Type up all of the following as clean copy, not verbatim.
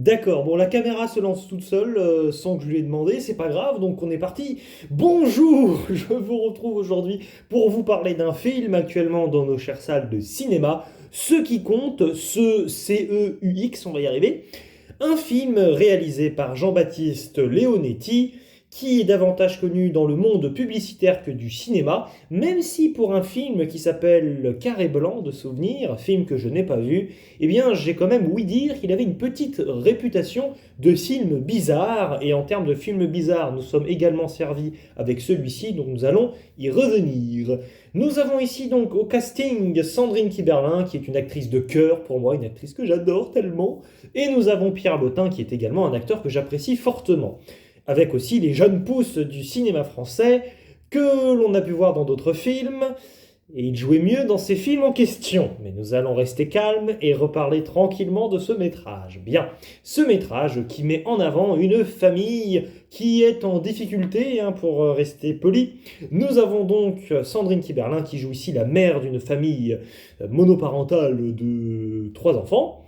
D'accord, bon, la caméra se lance toute seule, sans que je lui ai demandé, c'est pas grave, donc on est parti. Bonjour, je vous retrouve aujourd'hui pour vous parler d'un film actuellement dans nos chères salles de cinéma, Ce qui compte, ce C-E-U-X, on va y arriver. Un film réalisé par Jean-Baptiste Leonetti, qui est davantage connu dans le monde publicitaire que du cinéma, même si pour un film qui s'appelle Carré blanc de souvenirs, film que je n'ai pas vu, eh bien j'ai quand même ouï dire qu'il avait une petite réputation de film bizarre, et en termes de film bizarre, nous sommes également servis avec celui-ci, donc nous allons y revenir. Nous avons ici donc au casting Sandrine Kiberlin, qui est une actrice de cœur pour moi, une actrice que j'adore tellement, et nous avons Pierre Lotin, qui est également un acteur que j'apprécie fortement. Avec aussi les jeunes pousses du cinéma français, que l'on a pu voir dans d'autres films, et il jouait mieux dans ces films en question. Mais nous allons rester calmes et reparler tranquillement de ce métrage. Bien, ce métrage qui met en avant une famille qui est en difficulté, pour rester poli. Nous avons donc Sandrine Kiberlin qui joue ici la mère d'une famille monoparentale de 3 enfants.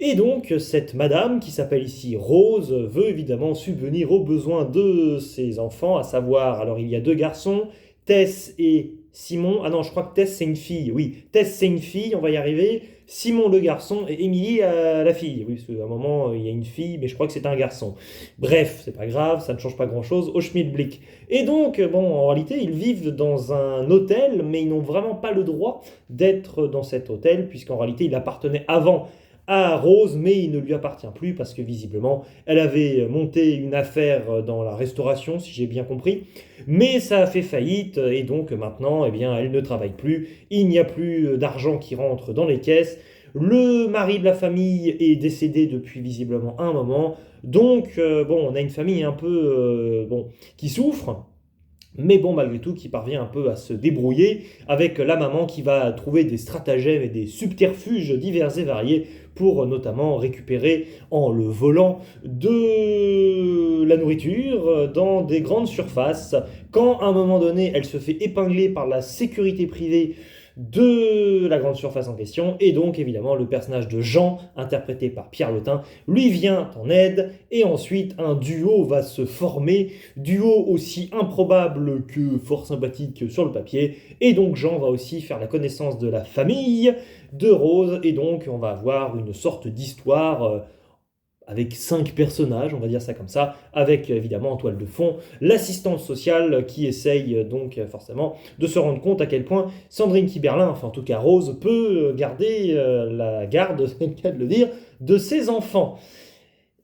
Et donc, cette madame, qui s'appelle ici Rose, veut évidemment subvenir aux besoins de ses enfants, à savoir, alors il y a 2 garçons, Tess et Simon. Ah non, je crois que Tess c'est une fille, oui. Tess c'est une fille, on va y arriver. Simon le garçon et Émilie la fille. Oui, parce qu'à un moment, il y a une fille, mais je crois que c'est un garçon. Bref, c'est pas grave, ça ne change pas grand-chose au Schmidblick. Et donc, bon, en réalité, ils vivent dans un hôtel, mais ils n'ont vraiment pas le droit d'être dans cet hôtel, puisqu'en réalité, il appartenait avant à Rose, mais il ne lui appartient plus parce que visiblement, elle avait monté une affaire dans la restauration, si j'ai bien compris, mais ça a fait faillite et donc maintenant, eh bien, elle ne travaille plus, il n'y a plus d'argent qui rentre dans les caisses, le mari de la famille est décédé depuis visiblement un moment, donc bon, on a une famille un peu bon, qui souffre. Mais bon, malgré tout, qui parvient un peu à se débrouiller avec la maman qui va trouver des stratagèmes et des subterfuges divers et variés pour notamment récupérer en le volant de la nourriture dans des grandes surfaces. Quand à un moment donné, elle se fait épingler par la sécurité privée de la grande surface en question, et donc évidemment le personnage de Jean, interprété par Pierre Lotin, lui vient en aide, et ensuite un duo va se former, duo aussi improbable que fort sympathique sur le papier, et donc Jean va aussi faire la connaissance de la famille de Rose, et donc on va avoir une sorte d'histoire avec 5 personnages, on va dire ça comme ça, avec évidemment en toile de fond l'assistante sociale qui essaye donc forcément de se rendre compte à quel point Sandrine Kiberlin, enfin en tout cas Rose, peut garder la garde, c'est le cas de le dire, de ses enfants.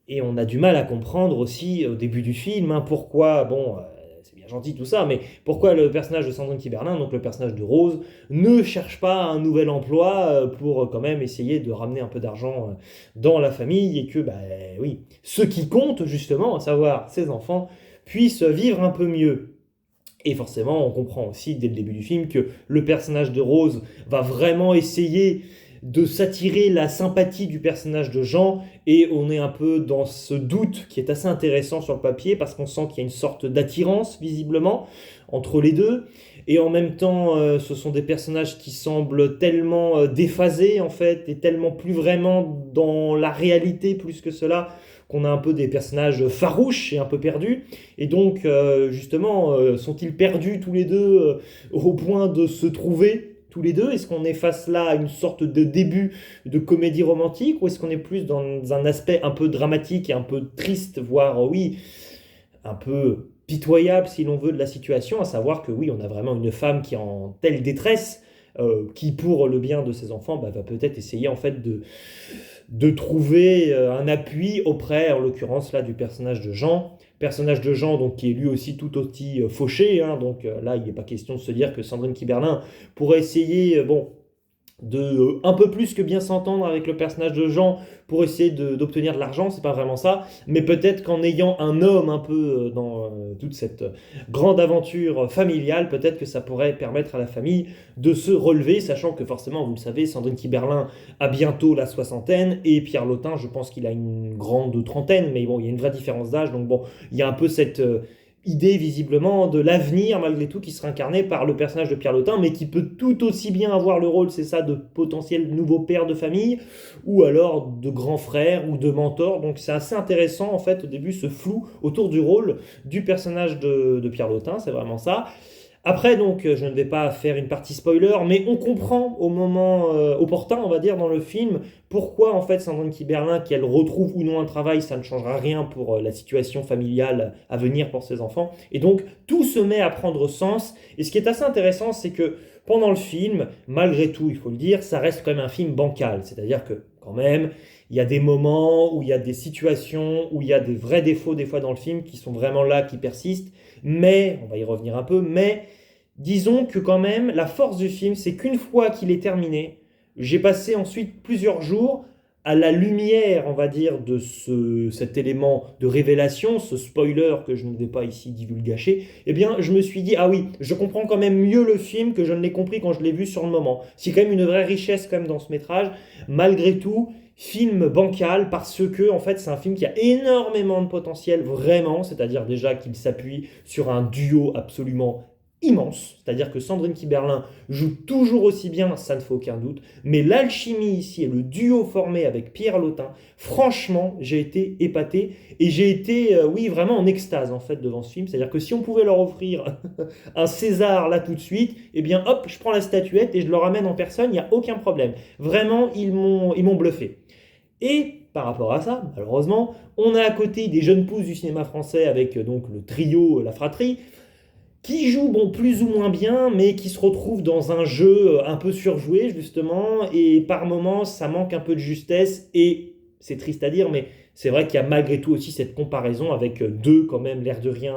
Et on a du mal à comprendre aussi au début du film pourquoi, bon, c'est bien gentil tout ça, mais pourquoi le personnage de Sandrine Kiberlin, donc le personnage de Rose, ne cherche pas un nouvel emploi pour quand même essayer de ramener un peu d'argent dans la famille et que, bah oui, ceux qui comptent justement, à savoir ses enfants, puissent vivre un peu mieux. Et forcément, on comprend aussi dès le début du film que le personnage de Rose va vraiment essayer de s'attirer la sympathie du personnage de Jean, et on est un peu dans ce doute qui est assez intéressant sur le papier parce qu'on sent qu'il y a une sorte d'attirance visiblement entre les deux, et en même temps ce sont des personnages qui semblent tellement déphasés en fait et tellement plus vraiment dans la réalité plus que cela, qu'on a un peu des personnages farouches et un peu perdus. Et donc, justement, sont-ils perdus tous les deux au point de se trouver tous les deux? Est-ce qu'on est face là à une sorte de début de comédie romantique, ou est-ce qu'on est plus dans un aspect un peu dramatique et un peu triste, voire, oui, un peu pitoyable si l'on veut de la situation, à savoir que oui, on a vraiment une femme qui est en telle détresse, qui pour le bien de ses enfants va peut-être essayer en fait de trouver un appui auprès, en l'occurrence là, du personnage de Jean donc qui est lui aussi tout aussi fauché, donc là il n'est pas question de se dire que Sandrine Kiberlin pourrait essayer, bon, de un peu plus que bien s'entendre avec le personnage de Jean pour essayer d'obtenir de l'argent, c'est pas vraiment ça, mais peut-être qu'en ayant un homme un peu dans toute cette grande aventure familiale, peut-être que ça pourrait permettre à la famille de se relever, sachant que forcément, vous le savez, Sandrine Kiberlin a bientôt la soixantaine, et Pierre Lotin, je pense qu'il a une grande trentaine, mais bon, il y a une vraie différence d'âge, donc bon, il y a un peu cette idée visiblement de l'avenir malgré tout qui sera incarné par le personnage de Pierre Lotin, mais qui peut tout aussi bien avoir le rôle, c'est ça, de potentiel nouveau père de famille, ou alors de grand frère ou de mentor. Donc c'est assez intéressant en fait au début ce flou autour du rôle du personnage de Pierre Lotin, c'est vraiment ça. Après, donc, je ne vais pas faire une partie spoiler, mais on comprend au moment opportun, on va dire, dans le film, pourquoi, en fait, Sandrine Kiberlin, qu'elle retrouve ou non un travail, ça ne changera rien pour la situation familiale à venir pour ses enfants. Et donc, tout se met à prendre sens. Et ce qui est assez intéressant, c'est que pendant le film, malgré tout, il faut le dire, ça reste quand même un film bancal. C'est-à-dire que, quand même, il y a des moments où il y a des situations, où il y a des vrais défauts, des fois, dans le film, qui sont vraiment là, qui persistent. Mais, on va y revenir un peu, mais disons que quand même, la force du film, c'est qu'une fois qu'il est terminé, j'ai passé ensuite plusieurs jours à la lumière, on va dire, de cet élément de révélation, ce spoiler que je ne vais pas ici divulgacher, eh bien, je me suis dit, ah oui, je comprends quand même mieux le film que je ne l'ai compris quand je l'ai vu sur le moment. C'est quand même une vraie richesse quand même dans ce métrage, malgré tout. Film bancal parce que en fait c'est un film qui a énormément de potentiel vraiment, c'est-à-dire déjà qu'il s'appuie sur un duo absolument immense, c'est-à-dire que Sandrine Kiberlin joue toujours aussi bien, ça ne fait aucun doute, mais l'alchimie ici et le duo formé avec Pierre Lotin, franchement, j'ai été épaté et j'ai été, oui, vraiment en extase en fait devant ce film, c'est-à-dire que si on pouvait leur offrir un César là tout de suite, eh bien hop, je prends la statuette et je le ramène en personne, il n'y a aucun problème. Vraiment, ils m'ont bluffé. Et par rapport à ça, malheureusement, on a à côté des jeunes pousses du cinéma français avec donc le trio La Fratrie, qui joue bon, plus ou moins bien, mais qui se retrouve dans un jeu un peu surjoué, justement, et par moments, ça manque un peu de justesse, et c'est triste à dire, mais c'est vrai qu'il y a malgré tout aussi cette comparaison avec deux, quand même, l'air de rien,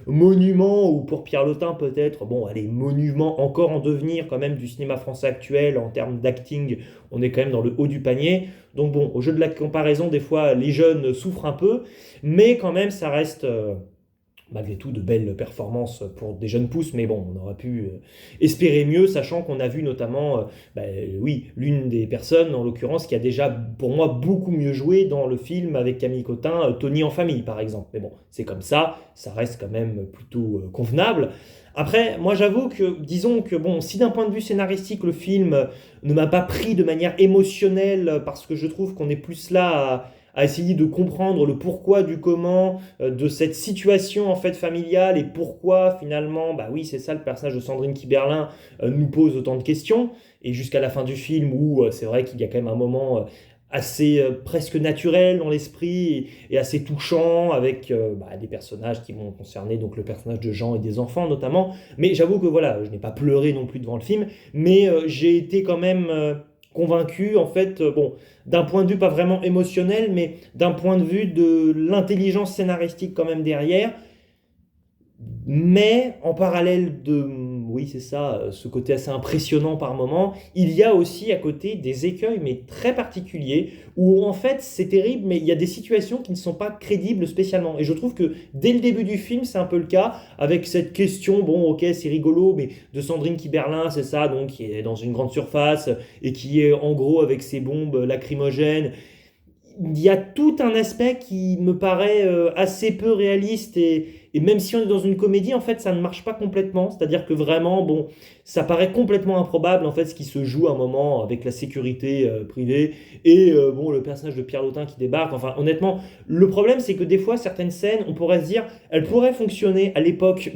monuments, ou pour Pierre Lotin peut-être, bon, allez, monuments encore en devenir, quand même, du cinéma français actuel, en termes d'acting, on est quand même dans le haut du panier, donc bon, au jeu de la comparaison, des fois, les jeunes souffrent un peu, mais quand même, ça reste malgré tout de belles performances pour des jeunes pousses, mais bon, on aurait pu espérer mieux, sachant qu'on a vu notamment, oui, l'une des personnes, en l'occurrence, qui a déjà, pour moi, beaucoup mieux joué dans le film avec Camille Cotin, Tony en famille, par exemple. Mais bon, c'est comme ça reste quand même plutôt convenable. Après, moi j'avoue que, disons que, bon, si d'un point de vue scénaristique, le film ne m'a pas pris de manière émotionnelle, parce que je trouve qu'on est plus là à essayer de comprendre le pourquoi du comment de cette situation en fait familiale et pourquoi finalement, bah oui, c'est ça le personnage de Sandrine Kiberlin nous pose autant de questions et jusqu'à la fin du film où c'est vrai qu'il y a quand même un moment assez presque naturel dans l'esprit et assez touchant avec des personnages qui vont concerner donc le personnage de Jean et des enfants notamment. Mais j'avoue que voilà, je n'ai pas pleuré non plus devant le film, mais j'ai été quand même convaincu en fait, bon, d'un point de vue pas vraiment émotionnel, mais d'un point de vue de l'intelligence scénaristique quand même derrière. Mais en parallèle de, oui, c'est ça, ce côté assez impressionnant par moment, il y a aussi à côté des écueils, mais très particuliers, où en fait c'est terrible, mais il y a des situations qui ne sont pas crédibles spécialement. Et je trouve que dès le début du film, c'est un peu le cas, avec cette question, bon, ok, c'est rigolo, mais de Sandrine Kiberlin, c'est ça, donc qui est dans une grande surface et qui est en gros avec ses bombes lacrymogènes. Il y a tout un aspect qui me paraît assez peu réaliste et même si on est dans une comédie, en fait, ça ne marche pas complètement. C'est-à-dire que vraiment, bon, ça paraît complètement improbable, en fait, ce qui se joue à un moment avec la sécurité privée et bon, le personnage de Pierre Lotin qui débarque. Enfin, honnêtement, le problème, c'est que des fois, certaines scènes, on pourrait se dire, elles pourraient fonctionner à l'époque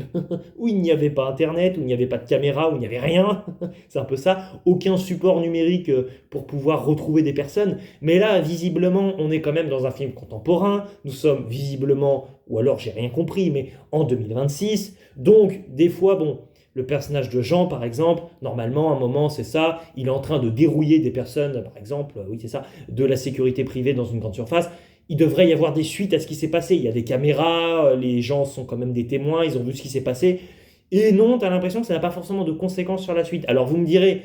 où il n'y avait pas Internet, où il n'y avait pas de caméra, où il n'y avait rien. C'est un peu ça. Aucun support numérique pour pouvoir retrouver des personnes. Mais là, visiblement, on est quand même dans un film contemporain. Nous sommes visiblement, ou alors j'ai rien compris, mais en 2026. Donc, des fois, bon, le personnage de Jean, par exemple, normalement, à un moment, c'est ça, il est en train de dérouiller des personnes, par exemple, oui, c'est ça, de la sécurité privée dans une grande surface. Il devrait y avoir des suites à ce qui s'est passé. Il y a des caméras, les gens sont quand même des témoins, ils ont vu ce qui s'est passé. Et non, tu as l'impression que ça n'a pas forcément de conséquences sur la suite. Alors, vous me direz,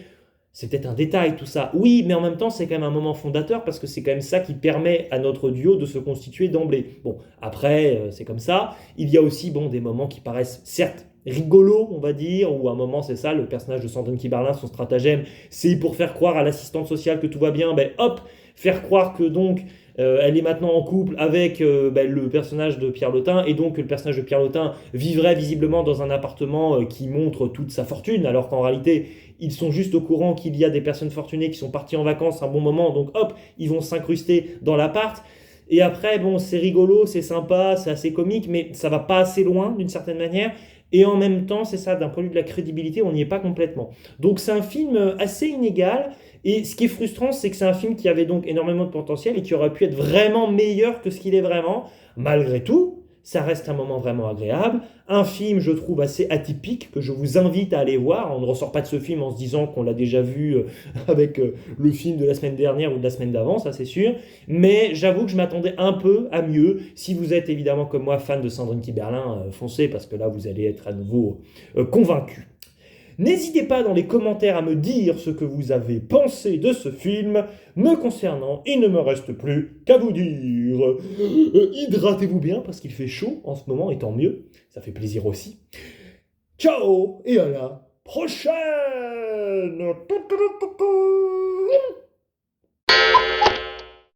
c'est peut-être un détail tout ça. Oui, mais en même temps, c'est quand même un moment fondateur parce que c'est quand même ça qui permet à notre duo de se constituer d'emblée. Bon, après, c'est comme ça. Il y a aussi bon, des moments qui paraissent certes rigolos, on va dire, ou à un moment, c'est ça, le personnage de Sandrine Kiberlin, son stratagème, c'est pour faire croire à l'assistante sociale que tout va bien, ben hop, faire croire que donc elle est maintenant en couple avec le personnage de Pierre Lotin, et donc que le personnage de Pierre Lotin vivrait visiblement dans un appartement qui montre toute sa fortune, alors qu'en réalité, ils sont juste au courant qu'il y a des personnes fortunées qui sont parties en vacances un bon moment, donc hop, ils vont s'incruster dans l'appart. Et après, bon, c'est rigolo, c'est sympa, c'est assez comique, mais ça va pas assez loin d'une certaine manière. Et en même temps, c'est ça, d'un point de vue de la crédibilité, on n'y est pas complètement. Donc c'est un film assez inégal. Et ce qui est frustrant, c'est que c'est un film qui avait donc énormément de potentiel et qui aurait pu être vraiment meilleur que ce qu'il est vraiment. Malgré tout, ça reste un moment vraiment agréable. Un film, je trouve, assez atypique, que je vous invite à aller voir. On ne ressort pas de ce film en se disant qu'on l'a déjà vu avec le film de la semaine dernière ou de la semaine d'avant, ça c'est sûr. Mais j'avoue que je m'attendais un peu à mieux. Si vous êtes évidemment comme moi fan de Sandrine Kiberlin, foncez parce que là vous allez être à nouveau convaincu. N'hésitez pas dans les commentaires à me dire ce que vous avez pensé de ce film. Me concernant, il ne me reste plus qu'à vous dire hydratez-vous bien parce qu'il fait chaud en ce moment et tant mieux, ça fait plaisir aussi. Ciao et à la prochaine.